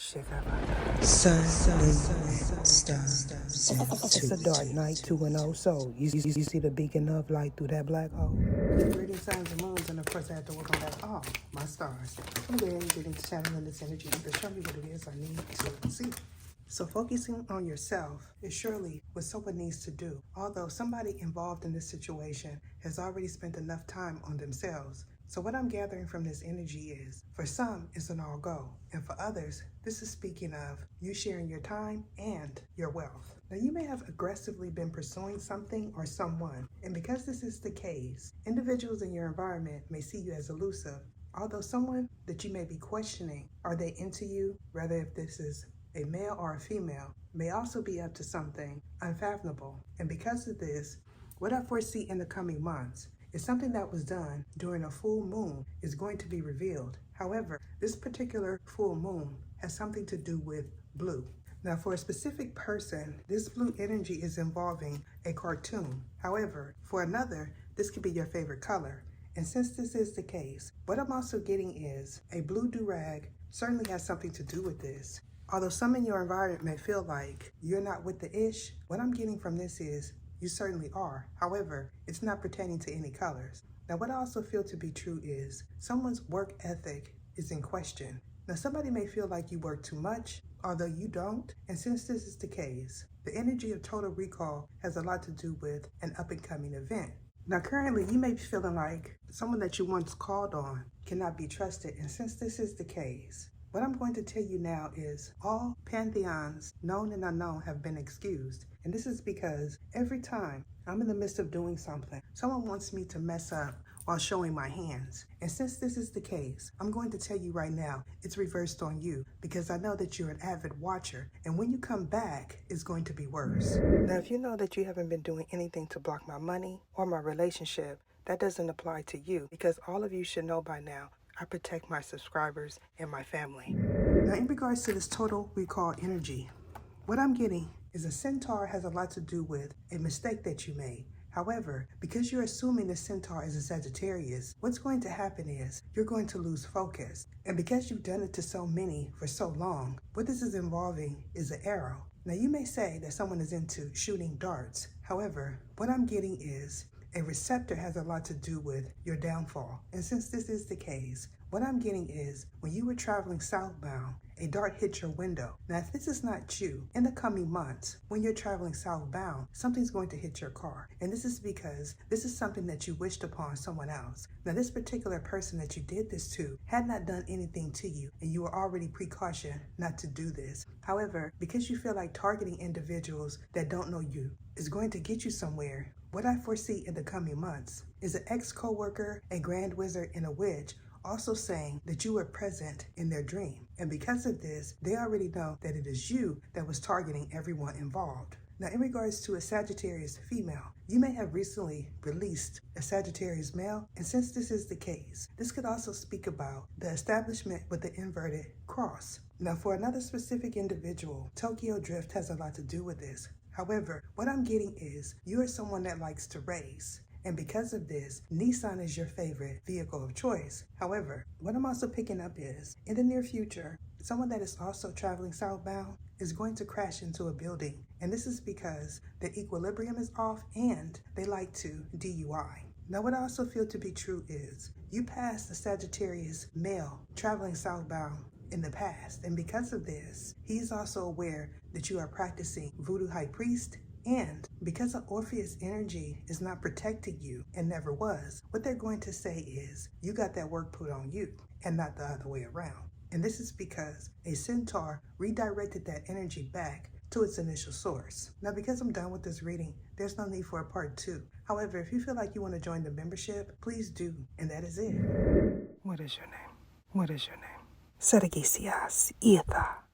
Sun, moon, stars. It's a dark night, 2-0, so you see the beacon of light through that black hole. Reading signs and moons, and of course I have to work on that. Oh, my stars. I'm going to go ahead and get into channeling this energy. Either show me what it is I need to see. So focusing on yourself is surely what someone needs to do. Although somebody involved in this situation has already spent enough time on themselves. So what I'm gathering from this energy is, for some, it's an all-go. And for others, this is speaking of you sharing your time and your wealth. Now, you may have aggressively been pursuing something or someone. And because this is the case, individuals in your environment may see you as elusive. Although someone that you may be questioning, are they into you? Rather, if this is a male or a female, may also be up to something unfathomable. And because of this, what I foresee in the coming months is something that was done during a full moon is going to be revealed. However, this particular full moon has something to do with blue. Now, for a specific person, this blue energy is involving a cartoon. However, for another, this could be your favorite color. And since this is the case, what I'm also getting is a blue do-rag certainly has something to do with this. Although some in your environment may feel like you're not with the ish, what I'm getting from this is you certainly are. However, it's not pertaining to any colors. Now, what I also feel to be true is someone's work ethic is in question. Now, somebody may feel like you work too much, although you don't. And since this is the case, the energy of total recall has a lot to do with an up-and-coming event. Now, currently, you may be feeling like someone that you once called on cannot be trusted. And since this is the case, what I'm going to tell you now is all pantheons, known and unknown, have been excused. And this is because every time I'm in the midst of doing something, someone wants me to mess up while showing my hands. And since this is the case, I'm going to tell you right now, it's reversed on you because I know that you're an avid watcher. And when you come back, it's going to be worse. Now, if you know that you haven't been doing anything to block my money or my relationship, that doesn't apply to you because all of you should know by now, I protect my subscribers and my family. Now, in regards to this total recall energy, what I'm getting is a centaur has a lot to do with a mistake that you made. However, because you're assuming the centaur is a Sagittarius, what's going to happen is you're going to lose focus. And because you've done it to so many for so long, what this is involving is an arrow. Now, you may say that someone is into shooting darts. However, what I'm getting is a receptor has a lot to do with your downfall. And since this is the case, what I'm getting is when you were traveling southbound, a dart hit your window. Now, if this is not you, in the coming months, when you're traveling southbound, something's going to hit your car. And this is because this is something that you wished upon someone else. Now, this particular person that you did this to had not done anything to you, and you were already precautioned not to do this. However, because you feel like targeting individuals that don't know you is going to get you somewhere, what I foresee in the coming months is an ex-coworker, a grand wizard, and a witch also saying that you were present in their dream. And because of this, they already know that it is you that was targeting everyone involved. Now, in regards to a Sagittarius female, you may have recently released a Sagittarius male, and since this is the case, this could also speak about the establishment with the inverted cross. Now, for another specific individual, Tokyo Drift has a lot to do with this. However, what I'm getting is you are someone that likes to race. And because of this, Nissan is your favorite vehicle of choice. However, what I'm also picking up is, in the near future, someone that is also traveling southbound is going to crash into a building. And this is because the equilibrium is off and they like to DUI. Now, what I also feel to be true is you passed a Sagittarius male traveling southbound in the past. And because of this, he's also aware that you are practicing voodoo high priest. And because the Orpheus energy is not protecting you and never was, what they're going to say is you got that work put on you and not the other way around. And this is because a centaur redirected that energy back to its initial source. Now, because I'm done with this reading, there's no need for a part 2. However, if you feel like you want to join the membership, please do. And that is it. What is your name? What is your name? Sergisias Etha.